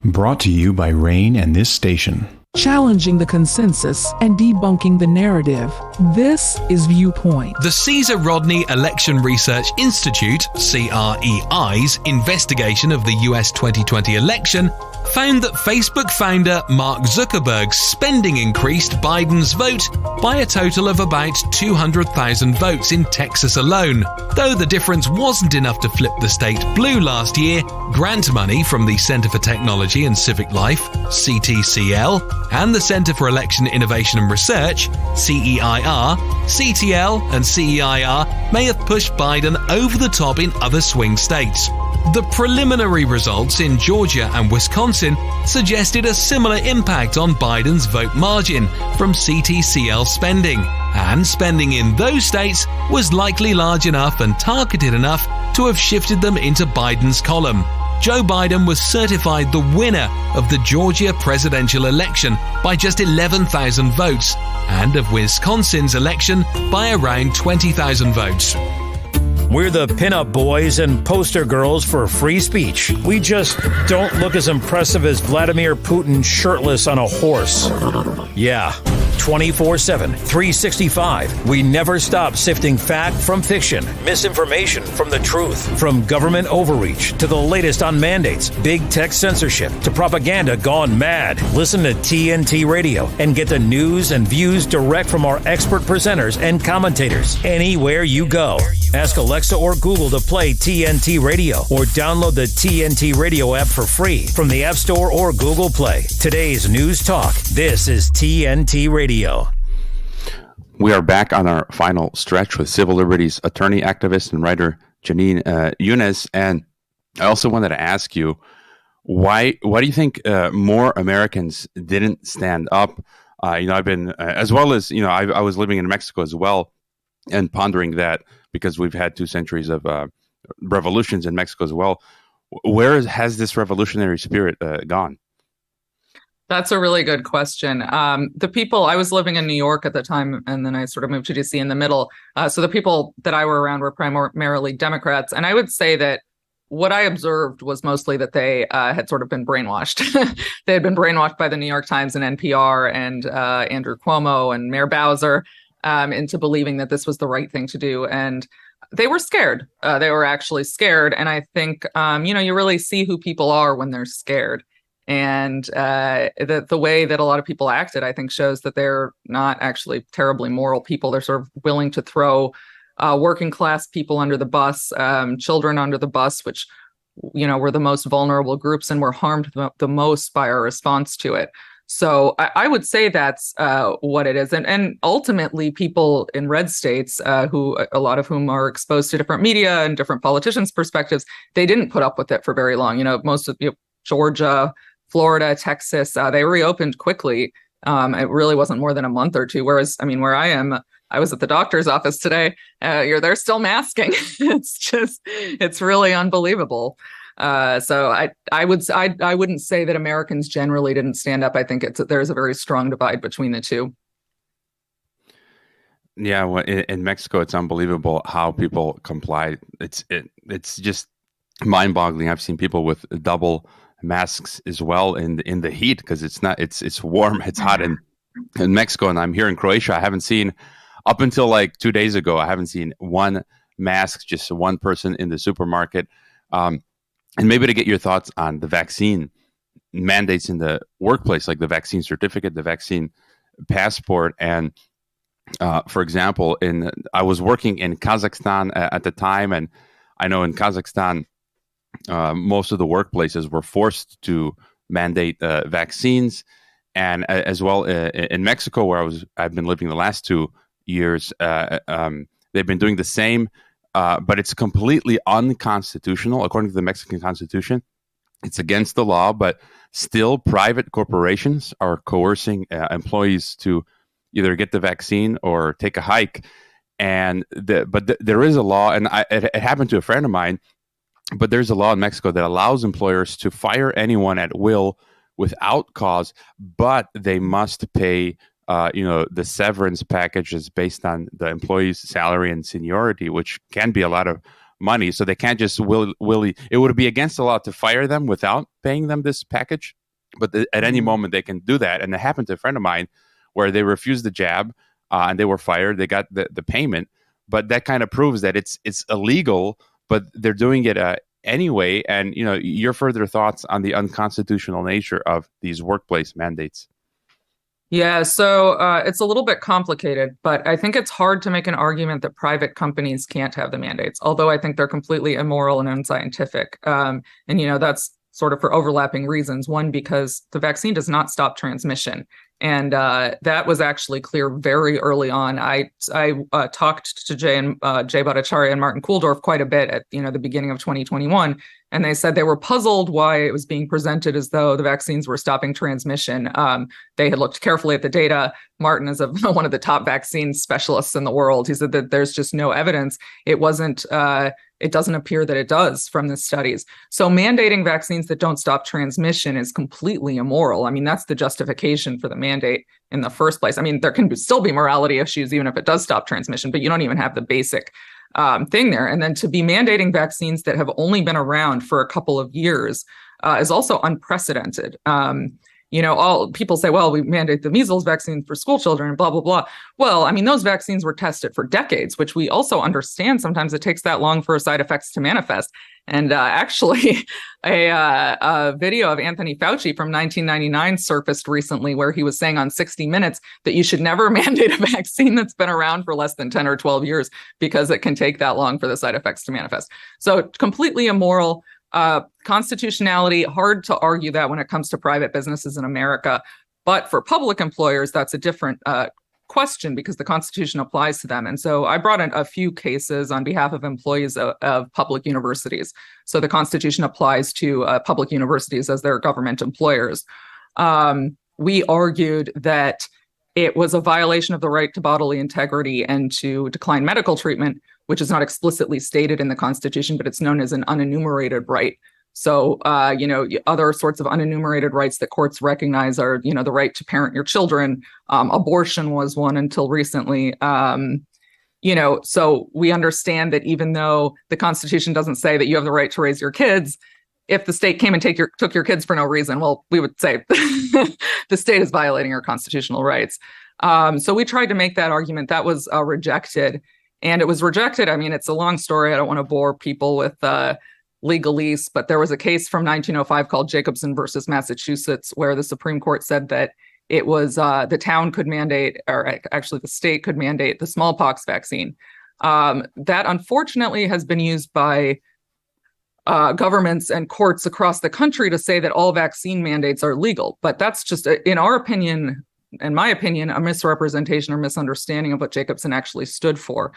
Brought to you by RAINN and this station. Challenging the consensus and debunking the narrative. This is Viewpoint. The Caesar Rodney Election Research Institute, CREI's investigation of the US 2020 election found that Facebook founder Mark Zuckerberg's spending increased Biden's vote by a total of about 200,000 votes in Texas alone. Though the difference wasn't enough to flip the state blue last year, grant money from the Center for Technology and Civic Life, CTCL, and the Center for Election Innovation and Research, CEIR, CTL, and CEIR may have pushed Biden over the top in other swing states. The preliminary results in Georgia and Wisconsin suggested a similar impact on Biden's vote margin from CTCL spending, and spending in those states was likely large enough and targeted enough to have shifted them into Biden's column. Joe Biden was certified the winner of the Georgia presidential election by just 11,000 votes, and of Wisconsin's election by around 20,000 votes. We're the pinup boys and poster girls for free speech. We just don't look as impressive as Vladimir Putin shirtless on a horse. Yeah. 24/7, 365. We never stop sifting fact from fiction, misinformation from the truth, from government overreach to the latest on mandates, big tech censorship to propaganda gone mad. Listen to TNT Radio and get the news and views direct from our expert presenters and commentators anywhere you go. Ask Alexa or Google to play TNT Radio or download the TNT Radio app for free from the App Store or Google Play. Today's News Talk. This is TNT Radio. We are back on our final stretch with civil liberties attorney, activist, and writer Jenin Younes. And I also wanted to ask you, why do you think more Americans didn't stand up? I've been, as well as, I was living in Mexico as well and pondering that because we've had 2 centuries of revolutions in Mexico as well. Where has this revolutionary spirit gone? That's a really good question. The people, I was living in New York at the time, and then I sort of moved to DC in the middle. So the people that I were around were primarily Democrats. And I would say that what I observed was mostly that they had sort of been brainwashed. They had been brainwashed by the New York Times and NPR and Andrew Cuomo and Mayor Bowser into believing that this was the right thing to do. And they were scared. They were actually scared. And I think, you really see who people are when they're scared. And the way that a lot of people acted, I think, shows that they're not actually terribly moral people. They're sort of willing to throw working class people under the bus, children under the bus, which, were the most vulnerable groups and were harmed the most by our response to it. So I would say that's what it is. And ultimately, people in red states, who a lot of whom are exposed to different media and different politicians' perspectives, they didn't put up with it for very long. Most of Georgia, Florida, Texas, they reopened quickly. It really wasn't more than a month or two. Whereas, where I am, I was at the doctor's office today. They're still masking. It's really unbelievable. So I wouldn't say that Americans generally didn't stand up. I think there's a very strong divide between the two. Yeah, well, in Mexico, it's unbelievable how people complied. It's just mind-boggling. I've seen people with double masks as well in the heat because it's warm, it's hot in Mexico, and I'm here in Croatia. I haven't seen, up until like 2 days ago, I haven't seen one mask, just one person in the supermarket. And maybe to get your thoughts on the vaccine mandates in the workplace, like the vaccine certificate, the vaccine passport. And for example, I was working in Kazakhstan at the time, and I know in Kazakhstan, most of the workplaces were forced to mandate vaccines, and as well in Mexico, where I've been living the last 2 years, they've been doing the same, but it's completely unconstitutional according to the Mexican Constitution. It's against the law, but still, private corporations are coercing employees to either get the vaccine or take a hike. And there is a law, and it happened to a friend of mine. But there's a law in Mexico that allows employers to fire anyone at will without cause, but they must pay, the severance packages based on the employee's salary and seniority, which can be a lot of money. So they can't just it would be against the law to fire them without paying them this package. But at any moment they can do that. And it happened to a friend of mine where they refused the jab and they were fired. They got the payment, but that kind of proves that it's illegal, but they're doing it anyway. And, your further thoughts on the unconstitutional nature of these workplace mandates? Yeah, so it's a little bit complicated, but I think it's hard to make an argument that private companies can't have the mandates, although I think they're completely immoral and unscientific. And, that's sort of for overlapping reasons. One, because the vaccine does not stop transmission. And that was actually clear very early on. I talked to Jay Bhattacharya and Martin Kulldorff quite a bit at the beginning of 2021, and they said they were puzzled why it was being presented as though the vaccines were stopping transmission. They had looked carefully at the data. Martin is one of the top vaccine specialists in the world. He said that there's just no evidence. It wasn't. It doesn't appear that it does from the studies. So mandating vaccines that don't stop transmission is completely immoral. I mean, that's the justification for the mandate in the first place. I mean, there can still be morality issues even if it does stop transmission, but you don't even have the basic thing there. And then to be mandating vaccines that have only been around for a couple of years is also unprecedented. All people say, well, we mandate the measles vaccine for school children and blah, blah, blah. Well, I mean, those vaccines were tested for decades, which we also understand sometimes it takes that long for side effects to manifest. And actually, a video of Anthony Fauci from 1999 surfaced recently where he was saying on 60 Minutes that you should never mandate a vaccine that's been around for less than 10 or 12 years because it can take that long for the side effects to manifest. So completely immoral. Constitutionality, hard to argue that when it comes to private businesses in America. But for public employers, that's a different question because the Constitution applies to them. And so I brought in a few cases on behalf of employees of public universities. So the Constitution applies to public universities as their government employers. We argued that it was a violation of the right to bodily integrity and to decline medical treatment, which is not explicitly stated in the Constitution, but it's known as an unenumerated right. So, other sorts of unenumerated rights that courts recognize are, the right to parent your children. Abortion was one until recently. So we understand that even though the Constitution doesn't say that you have the right to raise your kids, if the state came and took your kids for no reason, well, we would say the state is violating your constitutional rights. So we tried to make that argument. That was rejected. And it was rejected. I mean, it's a long story. I don't want to bore people with legalese, but there was a case from 1905 called Jacobson versus Massachusetts, where the Supreme Court said that it was the town could mandate, or actually the state could mandate the smallpox vaccine. That unfortunately has been used by governments and courts across the country to say that all vaccine mandates are legal. But that's just, in our opinion, in my opinion, a misrepresentation or misunderstanding of what Jacobson actually stood for.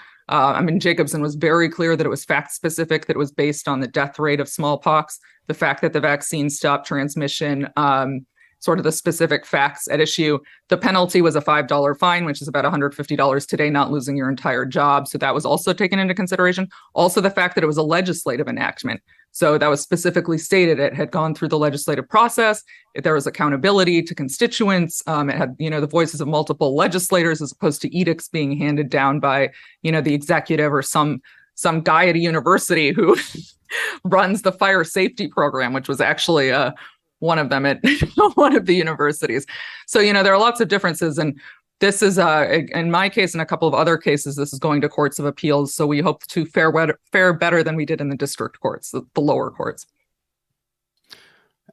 Jacobson was very clear that it was fact specific, that it was based on the death rate of smallpox, the fact that the vaccine stopped transmission, sort of the specific facts at issue. The penalty was a $5 fine, which is about $150 today, not losing your entire job. So that was also taken into consideration. Also, the fact that it was a legislative enactment. So that was specifically stated. It had gone through the legislative process. There was accountability to constituents. It had, the voices of multiple legislators as opposed to edicts being handed down by, the executive or some guy at a university who runs the fire safety program, which was actually one of them at one of the universities. So, there are lots of differences. And this is, in my case and a couple of other cases, this is going to courts of appeals. So we hope to fare better than we did in the district courts, the lower courts.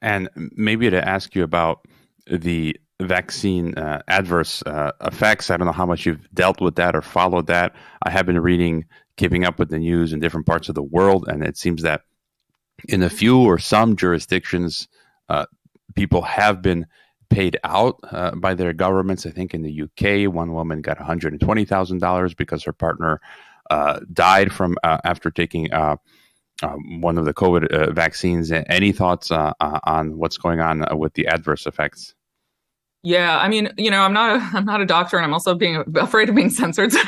And maybe to ask you about the vaccine adverse effects. I don't know how much you've dealt with that or followed that. I have been reading, keeping up with the news in different parts of the world, and it seems that in a few or some jurisdictions, people have been paid out by their governments. I think in the UK, one woman got $120,000 because her partner died from after taking one of the COVID vaccines. Any thoughts on what's going on with the adverse effects? Yeah, I'm not a doctor, and I'm also being afraid of being censored. So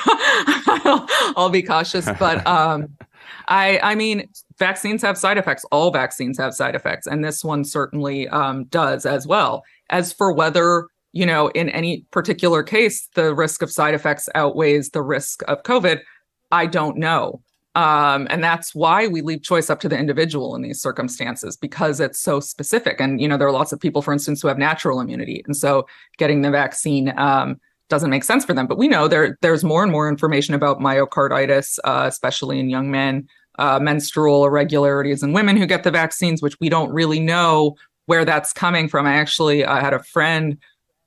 I'll be cautious. But vaccines have side effects. All vaccines have side effects, and this one certainly does as well. As for whether, in any particular case, the risk of side effects outweighs the risk of COVID, I don't know. And that's why we leave choice up to the individual in these circumstances, because it's so specific. And, there are lots of people, for instance, who have natural immunity. And so getting the vaccine doesn't make sense for them. But we know there's more and more information about myocarditis, especially in young men, menstrual irregularities in women who get the vaccines, which we don't really know where that's coming from. I actually had a friend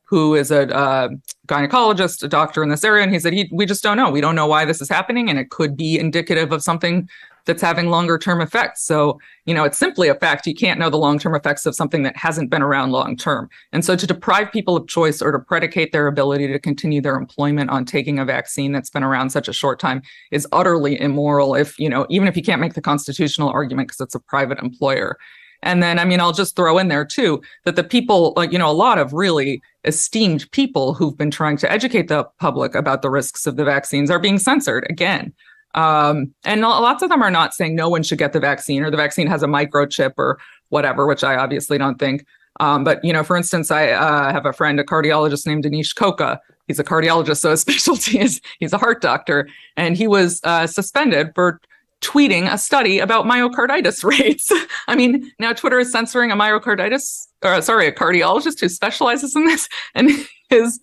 who is a gynecologist, a doctor in this area, and he said, we just don't know. We don't know why this is happening, and it could be indicative of something that's having longer term effects. So, it's simply a fact. You can't know the long term effects of something that hasn't been around long term. And so to deprive people of choice or to predicate their ability to continue their employment on taking a vaccine that's been around such a short time is utterly immoral, even if you can't make the constitutional argument because it's a private employer. And then, I'll just throw in there, too, that the people, a lot of really esteemed people who've been trying to educate the public about the risks of the vaccines are being censored again. And lots of them are not saying no one should get the vaccine or the vaccine has a microchip or whatever, which I obviously don't think. But, for instance, I have a friend, a cardiologist named Dinesh Koka. He's a cardiologist, so his specialty is he's a heart doctor. And he was suspended for tweeting a study about myocarditis rates. Now Twitter is censoring a cardiologist who specializes in this and is,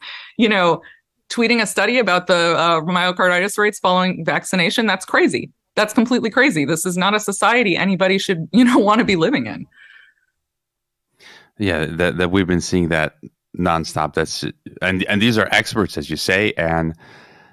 tweeting a study about the myocarditis rates following vaccination. That's crazy. That's completely crazy. This is not a society anybody should, want to be living in. Yeah, that we've been seeing that nonstop. And these are experts, as you say, and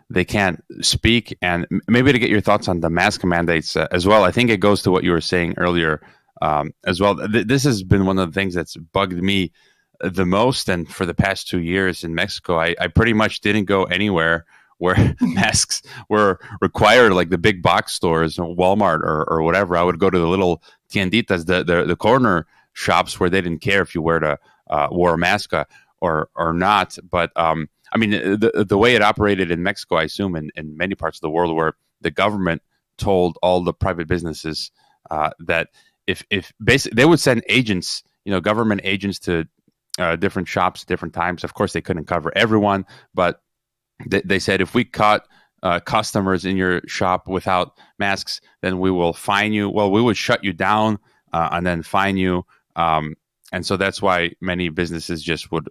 they can't speak. And maybe to get your thoughts on the mask mandates as well. I think it goes to what you were saying earlier as well. This has been one of the things that's bugged me the most. And for the past 2 years in Mexico, I pretty much didn't go anywhere where masks were required, like the big box stores, Walmart or whatever. I would go to the little tienditas, the corner shops where they didn't care if you wore a mask or not. But the way it operated in Mexico, I assume in many parts of the world, where the government told all the private businesses that if basically they would send agents, government agents to different shops, different times. Of course, they couldn't cover everyone, but they said if we caught customers in your shop without masks, then we will fine you. Well, we would shut you down and then fine you. And so that's why many businesses just would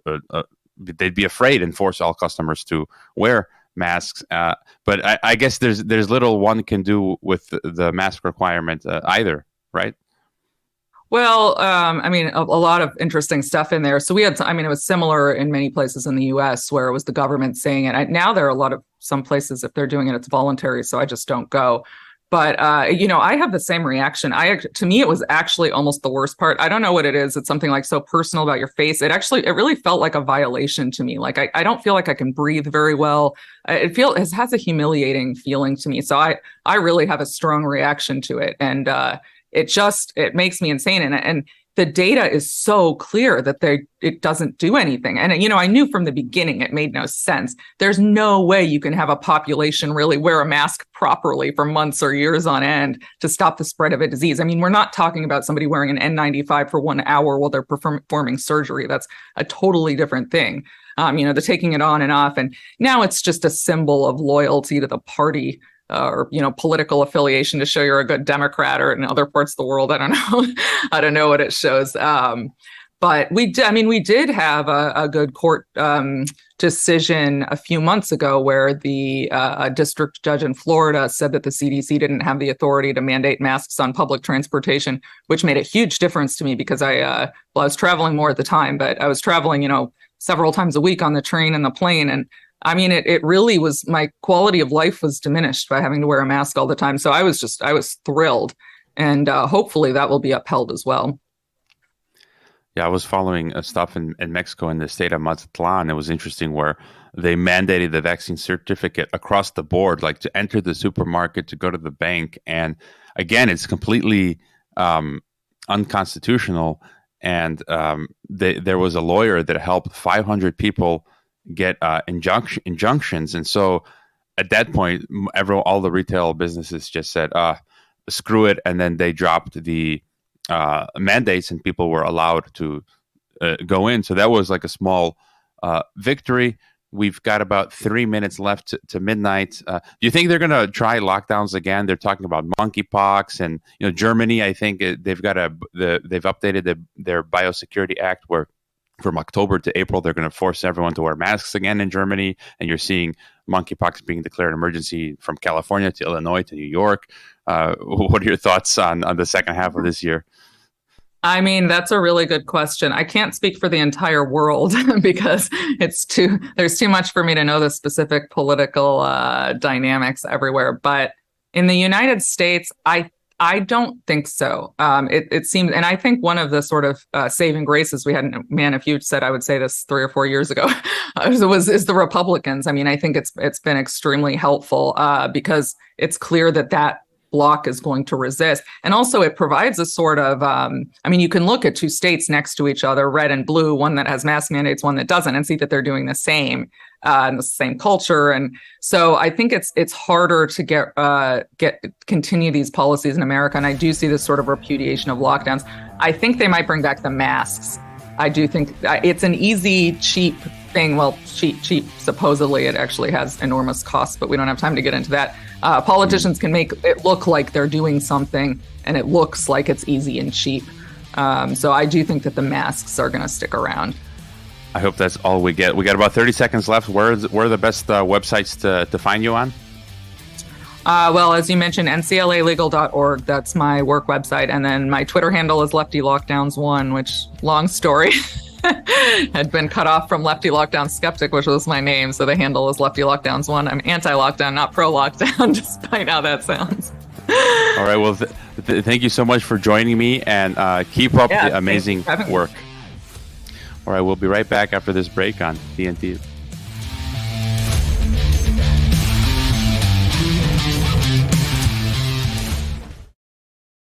they'd be afraid and force all customers to wear masks. But I guess there's little one can do with the mask requirement either, right? Well, a lot of interesting stuff in there. So we had, it was similar in many places in the U.S. where it was the government saying it. Now there are some places, if they're doing it, it's voluntary. So I just don't go. But, I have the same reaction. To me, it was actually almost the worst part. I don't know what it is. It's something like so personal about your face. It really felt like a violation to me. Like, I don't feel like I can breathe very well. It has a humiliating feeling to me. So I really have a strong reaction to it. And it makes me insane. And the data is so clear that it doesn't do anything. And, I knew from the beginning it made no sense. There's no way you can have a population really wear a mask properly for months or years on end to stop the spread of a disease. We're not talking about somebody wearing an N95 for 1 hour while they're performing surgery. That's a totally different thing. The taking it on and off. And now it's just a symbol of loyalty to the party. Or political affiliation to show you're a good Democrat, or in other parts of the world, I don't know. I don't know what it shows. But we did have a good court decision a few months ago where the district judge in Florida said that the CDC didn't have the authority to mandate masks on public transportation, which made a huge difference to me because I was traveling more at the time, but I was traveling, several times a week on the train and the plane, and it really was, my quality of life was diminished by having to wear a mask all the time. So I was thrilled, and hopefully that will be upheld as well. Yeah, I was following stuff in Mexico in the state of Mazatlan. It was interesting where they mandated the vaccine certificate across the board, like to enter the supermarket, to go to the bank. And again, it's completely unconstitutional. And there was a lawyer that helped 500 people get injunctions. And so at that point, all the retail businesses just said, screw it. And then they dropped the mandates and people were allowed to go in. So that was like a small victory. We've got about 3 minutes left to midnight. Do you think they're going to try lockdowns again? They're talking about monkeypox, and Germany. I think they've updated their Biosecurity Act where from October to April they're going to force everyone to wear masks again in Germany. And you're seeing monkeypox being declared an emergency from California to Illinois to New York. What are your thoughts on the second half of this year? That's a really good question. I can't speak for the entire world because there's too much for me to know the specific political dynamics everywhere. But in the United States, I don't think so. It seems, and I think one of the sort of saving graces we had, man, if you said I would say this 3 or 4 years ago, is the Republicans. I mean, I think it's been extremely helpful because it's clear that bloc is going to resist. And also it provides a sort of, I mean, you can look at 2 states next to each other, red and blue, one that has mask mandates, one that doesn't, and see that they're doing the same. And the same culture, and so I think it's harder to continue these policies in America. And I do see this sort of repudiation of lockdowns. I think they might bring back the masks. I do think it's an easy, cheap thing. Well, cheap. Supposedly, it actually has enormous costs, but we don't have time to get into that. Politicians can make it look like they're doing something, and it looks like it's easy and cheap. So I do think that the masks are going to stick around. I hope that's all we get. We got about 30 seconds left. Where are the best websites to find you on? Well, as you mentioned, nclalegal.org. That's my work website. And then my Twitter handle is Lefty Lockdowns 1, which, long story, had been cut off from Lefty Lockdown Skeptic, which was my name. So the handle is Lefty Lockdowns 1. I'm anti-lockdown, not pro-lockdown, despite how that sounds. All right. Well, thank you so much for joining me, and keep up the amazing work. All right, we'll be right back after this break on TNT.